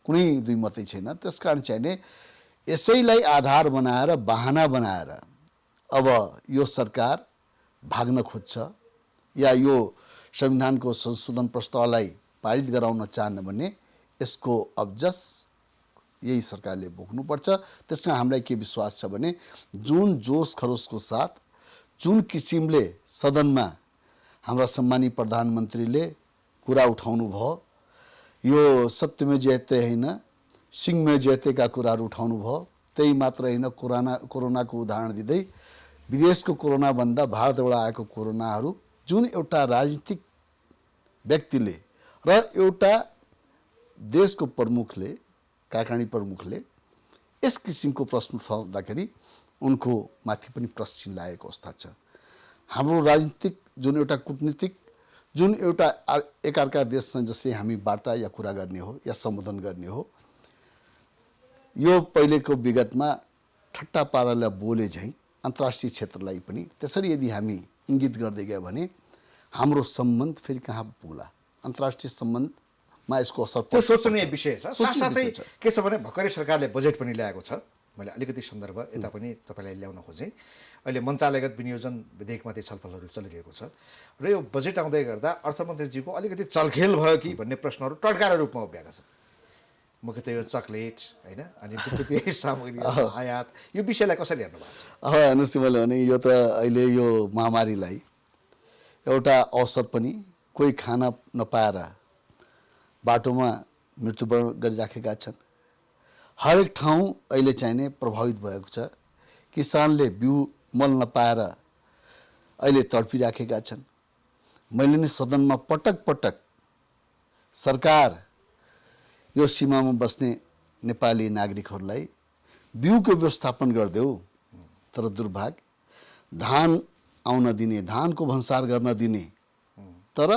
कुनै दुईमतै छैन। त्यसकारण चाहिँ नि यसैलाई आधार बनाएर, बहाना बनाएर अब यो सरकार भाग्न खोज्छ या यो संविधानको संशोधन प्रस्तावलाई पारित गराउन चाहन्न भने यसको अब्जस यही सरकारले बोक्नुपर्छ। त्यसमा हामीलाई के विश्वास छ भने जुन जोस खरोसको साथ, जुन किसिमले सदनमा हाम्रा सम्मानी प्रधानमन्त्रीले कुरा उठाउनु भयो, यो सत्यमे जयते होइन सिंहमे जयतेका कुराहरू उठाउनु भयो, त्यही मात्र होइन कोरोनाको उदाहरण दिँदै विदेशको कोरोनाभन्दा भारतबाट आएको कोरोनाहरू जुन एउटा राजनीतिक व्यक्तिले र एउटा देशको प्रमुखले, कारखानी प्रमुखले यस किसिमको प्रश्न उठाउँदाखेरि उनको माथि पनि प्रश्न लागेको अवस्था छ। हाम्रो राजनीतिक जुन एउटा कूटनीतिक जुन एउटा एकअर्का देशसँग जसरी हामी वार्ता या कुरा गर्ने हो या सम्बोधन गर्ने हो, यो पहिलेको विगतमा ठट्टा पाराले बोले झैँ अन्तर्राष्ट्रिय क्षेत्रलाई पनि त्यसरी यदि हामी इङ्गित गर्दै गयो भने हाम्रो सम्बन्ध फेरि कहाँ पुग्ला? अन्तर्राष्ट्रिय सम्बन्धमा यसको असर त्यो सोच्ने विषय छ। सोच्ने साथसाथै विषय छ। के छ भने भर्खरै सरकारले बजेट पनि ल्याएको छ। मैले अलिकति सन्दर्भ यता पनि तपाईँलाई ल्याउन खोजेँ। अहिले मन्त्रालयगत विनियोजन विधेयकमाथि छलफलहरू चलिरहेको छ र यो बजेट आउँदै गर्दा अर्थमन्त्रीजीको अलिकति चलखेल भयो कि भन्ने प्रश्नहरू टड्कारा रूपमा उभिएका छन्। मुख्यतः यो चक्लेट होइन अनि विद्युतीय सामग्री आयात, यो विषयलाई कसरी हेर्नु भएको छ? हेर्नुहोस् मैले भने यो त अहिले यो महामारीलाई एउटा अवसर पनि कोही खाना नपाएर बाटोमा मृत्युवरण गरिराखेका छन्। हरेक ठाउँ अहिले चाहिने प्रभावित भएको छ। किसानले बिउ मल नपाएर अहिले तडपिराखेका छन्। मैले नै सदनमा पटक पटक सरकार यो सीमामा बस्ने नेपाली नागरिकहरूलाई बिउको व्यवस्थापन गरिदेऊ, तर दुर्भाग्य धान आउन दिने, धानको भन्सार गर्न दिने, तर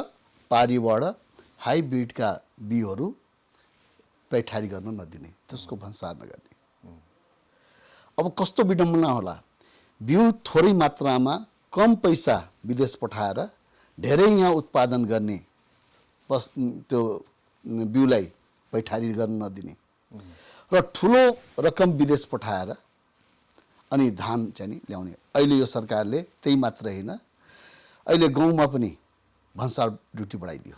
पारीबाट हाइब्रिडका बिउहरू पैठारी गर्न नदिने, त्यसको भन्सार नगर्ने। अब कस्तो विडम्बना होला? बिउ थोरै मात्रामा कम पैसा विदेश पठाएर धेरै यहाँ उत्पादन गर्ने त्यो बिउलाई पैठारी गर्न नदिने र ठुलो रकम विदेश पठाएर अनि धान चाहिँ नि ल्याउने। अहिले यो सरकारले त्यही मात्र होइन, अहिले गाउँमा पनि भन्सार ड्युटी बढाइदियो।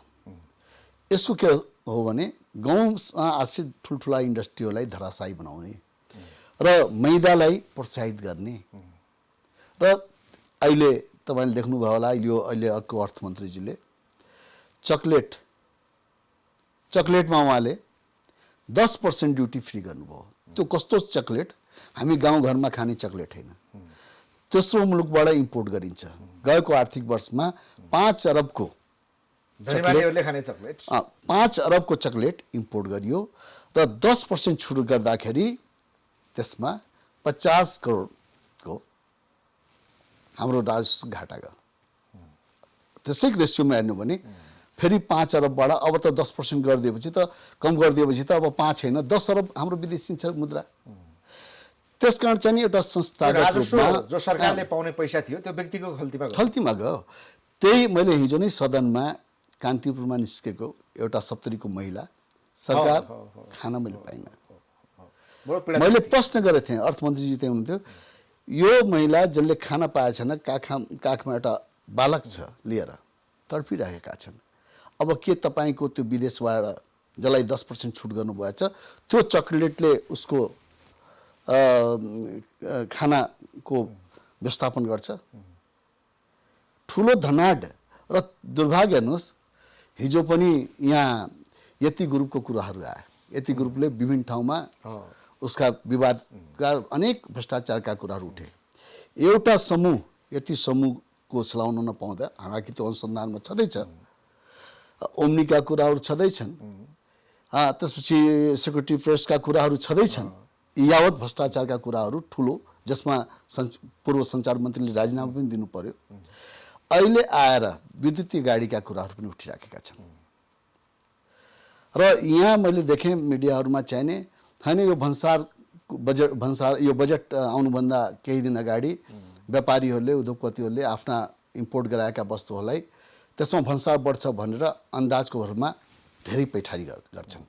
यसको के हो भने गाउँमा आश्रित ठुल्ठुला इन्डस्ट्रीहरूलाई धराशायी बनाउने र मैदालाई प्रोत्साहित गर्ने। र अहिले तपाईँले देख्नुभयो होला, अहिले अर्को अर्थमन्त्रीजीले चकलेटमा उहाँले 10% ड्युटी फ्री गर्नुभयो। त्यो कस्तो चकलेट? हामी गाउँघरमा खाने चकलेट होइन, तेस्रो मुलुकबाट इम्पोर्ट गरिन्छ। गएको आर्थिक वर्षमा 5 अरबको 5 अरबको चकलेट इम्पोर्ट गरियो र 10% छुट गर्दाखेरि त्यसमा 50 करोडको हाम्रो राजस्व घाटा गयो। त्यसै रेसियोमा हेर्नु भने फेरि 5 अरबबाट अब त 10% गरिदिएपछि त, कम गरिदिएपछि त अब 5 होइन 10 अरब हाम्रो विदेशी मुद्रा। त्यसकारण चाहिँ एउटा संस्थागत रूपमा जो सरकारले पाउने पैसा थियो त्यो व्यक्तिको खल्तीमा गयो। त्यही मैले हिजो नै सदनमा कान्तिपुरमा निस्केको एउटा 70 को महिला सरकार खान मैले पाइनँ। मैले प्रश्न गरेको थिएँ, अर्थमन्त्रीजी त्यही हुनुहुन्थ्यो, यो महिला जसले खाना पाएको छैन, काखमा एउटा बालक छ लिएर तडपिरहेका छन्। अब के तपाईँको त्यो विदेशबाट जसलाई 10% छुट गर्नुभएको छ त्यो चकलेटले उसको खानाको व्यवस्थापन गर्छ? ठुलो धनाढ र दुर्भाग्य हेर्नुहोस्, हिजो पनि यहाँ यति ग्रुपको कुराहरू आए। यति ग्रुपले विभिन्न ठाउँमा उसका विवादका अनेक भ्रष्टाचारका कुराहरू उठे। एउटा समूह यति समूहको चलाउन नपाउँदा, हालाकि त्यो अनुसन्धानमा छँदैछ, ओम्नीका कुराहरू छँदैछन्, त्यसपछि सेक्युरिटी प्रेसका कुराहरू छँदैछन्, यावत भ्रष्टाचारका कुराहरू ठुलो, जसमा पूर्व सञ्चार मन्त्रीले राजीनामा पनि दिनु पर्यो। अहिले आएर विद्युतीय गाडीका कुराहरू पनि उठिराखेका छन्। र यहाँ मैले देखेँ मिडियाहरूमा चाहिने होइन, यो यो बजेट आउनुभन्दा केही दिन अगाडि व्यापारीहरूले, उद्योगपतिहरूले आफ्ना इम्पोर्ट गराएका वस्तुहरूलाई त्यसमा भन्सार बढ्छ भनेर अन्दाजको भरमा धेरै पैठारी गर्छन्।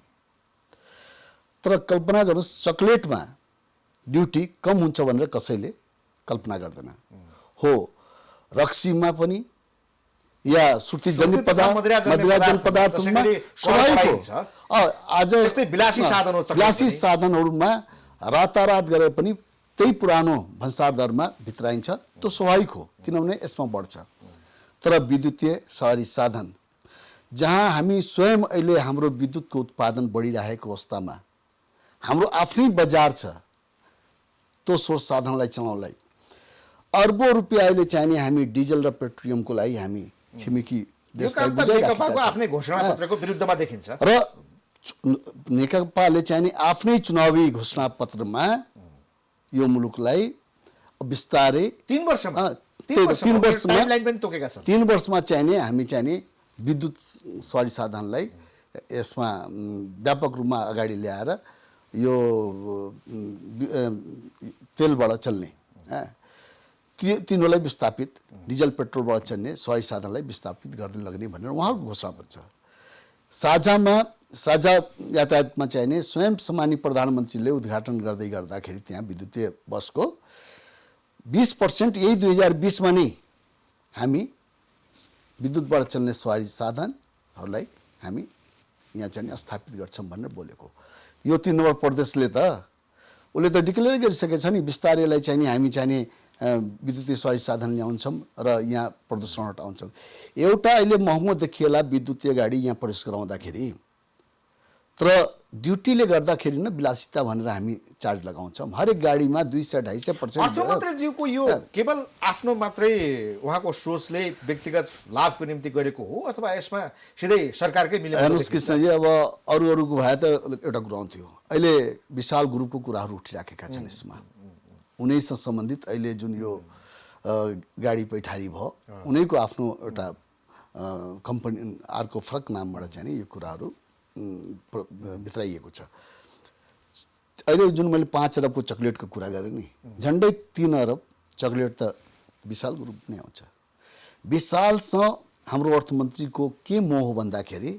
तर कल्पना गर्नुहोस्, चकलेटमा ड्युटी कम हुन्छ भनेर कसैले कल्पना गर्दैन। हो, रक्सीमा पनि या सुर्तीजन्य पदार्थ, मदिराजन्य पदार्थमा स्वाभाविक हो। आज विलासी साधनहरूमा रातारात गरेर पनि त्यही पुरानो भन्सार दरमा भित्राइन्छ, त्यो स्वाभाविक हो, किनभने यसमा बढ्छ। तर विद्युतीय सवारी साधन जहाँ हामी स्वयं अहिले हाम्रो विद्युतको उत्पादन बढिरहेको अवस्थामा हाम्रो आफ्नै बजार छ, त्यो स्रोत साधनलाई चलाउनलाई अर्बौं रुपियाँ अहिले चाहिने हामी डिजल र पेट्रोलियमको लागि हामी छिमेकी देशलाई आफ्नै घोषणापत्रको विरुद्धमा देखिन्छ। र नेकपाले चाहिने आफ्नै चुनावी घोषणापत्रमा यो मुलुकलाई बिस्तारै 3 वर्षमा त्यही त 3 वर्षमा टाइमलाइन पनि तोकेका छन्। 3 वर्षमा चाहिने हामी चाहिने विद्युत सवारी साधनलाई यसमा व्यापक रूपमा अगाडि ल्याएर यो तेलबाट चल्ने तिनीहरूलाई विस्थापित डिजल पेट्रोलबाट चल्ने सवारी साधनलाई विस्थापित गर्दै लग्ने भनेर उहाँहरूको घोषणापत्र छ। साझा यातायातमा चाहिने स्वयं सम्मानी प्रधानमन्त्रीले उद्घाटन गर्दाखेरि त्यहाँ विद्युतीय बसको 20% यही 2020 मा नै हामी विद्युतबाट चल्ने सवारी साधनहरूलाई हामी यहाँ चाहिँ स्थापित गर्छौँ भनेर बोलेको। यो 3 नम्बर प्रदेशले त उसले त डिक्लेयर गरिसकेको छ नि बिस्तारैलाई चाहिँ हामी चाहिने विद्युतीय सवारी साधन ल्याउँछौँ र यहाँ प्रदूषण हटाउँछौँ। एउटा अहिले महँगो देखिएला विद्युतीय गाडी यहाँ प्रवेश गराउँदाखेरि, तर ड्युटीले गर्दाखेरि न विलासिता भनेर हामी चार्ज लगाउँछौँ। हरेक गाडीमा 200-250%। अर्थमन्त्रीज्यूको यो केवल आफ्नो मात्रै उहाँको सोचले व्यक्तिगत लाभको निम्ति गरेको हो अथवा यसमा सिधै सरकारकै मिलेर? हेर्नुहोस् कृष्णजी, अब अरूको भए त एउटा कुरा हुन्थ्यो। अहिले विशाल ग्रुपको कुराहरू उठिराखेका छन् यसमा। उनीसँग सम्बन्धित अहिले जुन यो गाडी पैठारी भयो उनीको आफ्नो एउटा कम्पनी अर्को फरक नामबाट चाहिँ यो कुराहरू भित्राइएको छ। अहिले जुन मैले 5 अरबको चकलेटको कुरा गरेँ नि, झन्डै 3 अरब चकलेट त विशाल ग्रुप नै आउँछ। विशालसँग हाम्रो अर्थमन्त्रीको के मोह हो भन्दाखेरि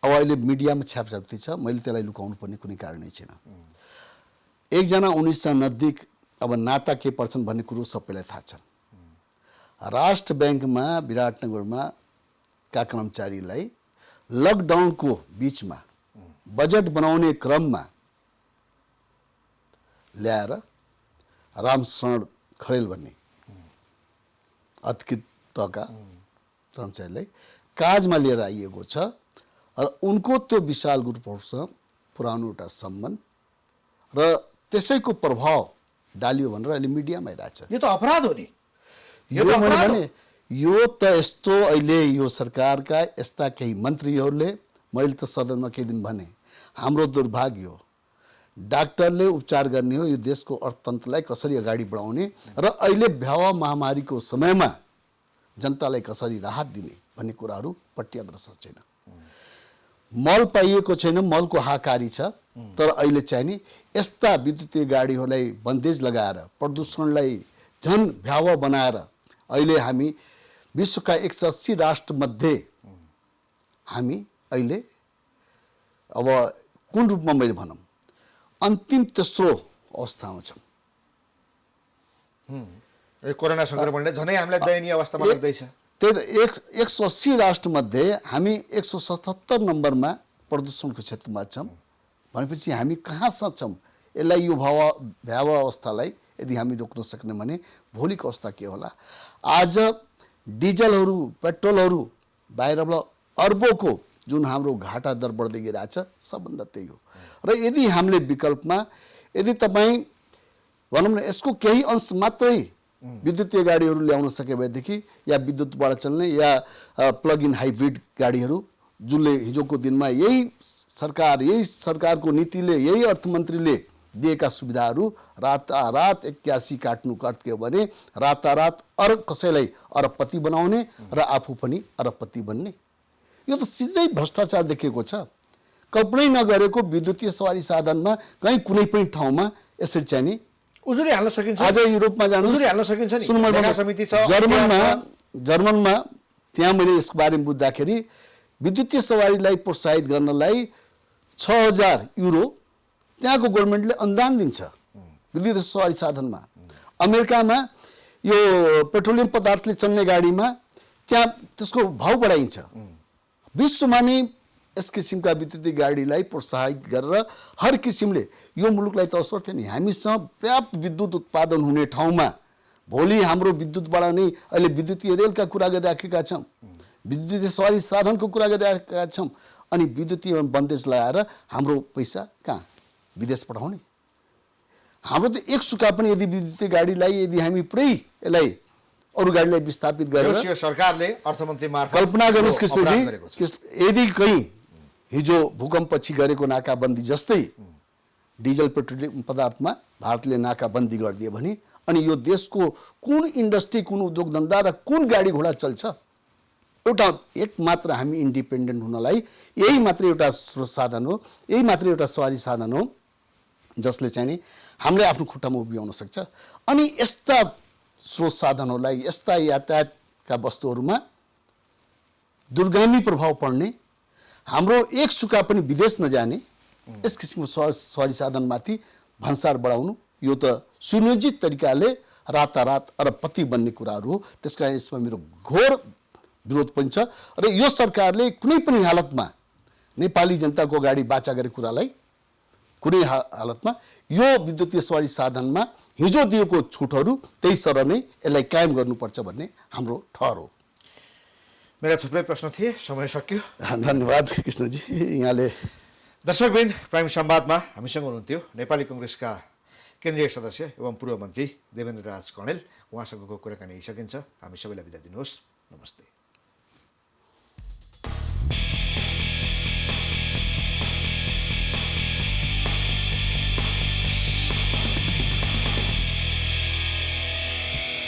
अब अहिले मिडियामा छ्यापछाप्ती छ, मैले त्यसलाई लुकाउनु पर्ने कुनै कारणै छैन। एकजना उनीसँग नजिक अब नाता के पर्छन् भन्ने कुरो सबैलाई थाहा छ। राष्ट्र ब्याङ्कमा विराटनगरमा का कर्मचारीलाई लकडाउनको बीचमा बजेट बनाउने क्रममा ल्याएर रामशरण खरेल भन्ने अतिरिक्त तहका कर्मचारीलाई काजमा लिएर आइएको छ र उनको त्यो विशाल ग्रुपहरूसँग पुरानो एउटा सम्बन्ध र त्यसैको प्रभाव डालियो भनेर अहिले मिडियामा आइरहेछ। यो त अपराध हो नि। यो त यस्तो अहिले यो सरकारका यस्ता केही मन्त्रीहरूले, मैले त सदनमा केही दिन भने हाम्रो दुर्भाग्य हो, डाक्टरले उपचार गर्ने हो, यो देशको अर्थतन्त्रलाई कसरी अगाडि बढाउने र अहिले भ्यावा महामारीको समयमा जनतालाई कसरी राहत दिने भन्ने कुराहरू पट्टि अग्रसर छैन। मल पाइएको छैन, मलको हाकारी छ, तर अहिले चाहिँ नि यस्ता विद्युतीय गाडीहरूलाई बन्देज लगाएर प्रदूषणलाई झन भ्यावा बनाएर अहिले हामी विश्वका 180 राष्ट्रमध्ये हामी अहिले अब कुन रूपमा मैले भनौँ अन्तिम तेस्रो अवस्थामा छौँ। कोरोना सङ्क्रमणले झनै हामीलाई दयनीय अवस्थामा लाग्दैछ। त्यही त 180 राष्ट्रमध्ये हामी 177 नम्बरमा प्रदूषणको क्षेत्रमा छौँ भनेपछि हामी कहाँसँग छौँ? यसलाई यो भयावह अवस्थालाई यदि हामी रोक्न सक्ने भने भोलिको अवस्था के होला? आज डिजलहरू पेट्रोलहरू बाहिरबाट अर्बौंको जुन हाम्रो घाटा दर बढ्दै गइरहेछ सबभन्दा त्यही हो। र यदि हामीले विकल्पमा यदि तपाईँ भनौँ न यसको केही अंश मात्रै विद्युतीय गाडीहरू ल्याउन सके भएदेखि या विद्युतबाट चल्ने या प्लग इन हाइब्रिड गाडीहरू जुनले हिजोको दिनमा यही सरकारको नीतिले यही अर्थमन्त्रीले दिएका सुविधाहरू रातारात 81 काट्नु कट्यो भने रातारात कसैलाई अरबपति बनाउने र आफू पनि अरबपति बन्ने, यो त सिधै भ्रष्टाचार देखिएको छ। कल्पनै नगरेको विद्युतीय सवारी साधनमा कहीँ कुनै पनि ठाउँमा यसरी चाहिँ नि उजुरी हाल्न सकिन्छ। आज युरोपमा जानुहोस्, उजुरी हाल्न सकिन्छ नि। समिति छ जर्मनमा त्यहाँ मैले यसको बारेमा बुझ्दाखेरि विद्युतीय सवारीलाई प्रोत्साहित गर्नलाई 6000 युरो त्यहाँको गभर्मेन्टले अनुदान दिन्छ विद्युतीय सवारी साधनमा। अमेरिकामा यो पेट्रोलियम पदार्थले चल्ने गाडीमा त्यहाँ त्यसको भाउ बढाइन्छ। विश्वमा नै यस किसिमका विद्युतीय गाडीलाई प्रोत्साहित गरेर हर किसिमले यो मुलुकलाई त असर थियो नि। हामीसँग पर्याप्त विद्युत उत्पादन हुने ठाउँमा भोलि हाम्रो विद्युतबाट नै अहिले विद्युतीय रेलका कुरा गरिराखेका छौँ, विद्युतीय सवारी साधनको कुरा गरिराखेका छौँ, अनि विद्युतीय बन्देज लगाएर हाम्रो पैसा कहाँ विदेश पठाउने? हाम्रो त एक सुका पनि यदि विद्युतीय गाडीलाई यदि हामी पुरै यसलाई अरू गाडीलाई विस्थापित गरेर सरकारले अर्थमन्त्री मार्फत कल्पना गर्नुहोस् कृष्णजी, यदि कहीँ हिजो भूकम्पपछि गरेको नाकाबन्दी जस्तै डिजल पेट्रोलियम पदार्थमा भारतले नाकाबन्दी गरिदियो भने अनि यो देशको कुन इन्डस्ट्री, कुन उद्योग धन्दा र कुन गाडी घोडा चल्छ, एउटा एक मात्र हामी इन्डिपेन्डेन्ट हुनलाई यही मात्र एउटा स्रोत साधन हो, यही मात्र एउटा सवारी साधन हो जसले चाहिँ नि हामीले आफ्नो खुट्टामा उभियाउन सक्छ। अनि यस्ता स्रोत साधनहरूलाई, यस्ता यातायातका वस्तुहरूमा दूरगामी प्रभाव पर्ने, हाम्रो एक सुका पनि विदेश नजाने यस किसिमको सवारी साधनमाथि भन्सार बढाउनु यो त सुनियोजित तरिकाले रातारात अरबपति बन्ने कुराहरू हो। त्यस कारण यसमा मेरो घोर विरोध पनि छ र यो सरकारले कुनै पनि हालतमा नेपाली जनताको अगाडि बाचा गरेको कुरालाई कुनै हालतमा यो विद्युतीय सवारी साधनमा हिजो दिएको छुटहरू त्यही सरह नै यसलाई कायम गर्नुपर्छ भन्ने हाम्रो ठहर हो। मेरा थुप्रै प्रश्न थिए, समय सक्यो। धन्यवाद कृष्णजी। यहाँले दर्शकवृन्द, प्राइम संवादमा हामीसँग हुनुहुन्थ्यो नेपाली कङ्ग्रेसका केन्द्रीय सदस्य एवं पूर्व मन्त्री देवेन्द्र राज कणेल। उहाँसँगको कुराकानी सकिन्छ। हामी सबैलाई बिदा दिनुहोस्। नमस्ते।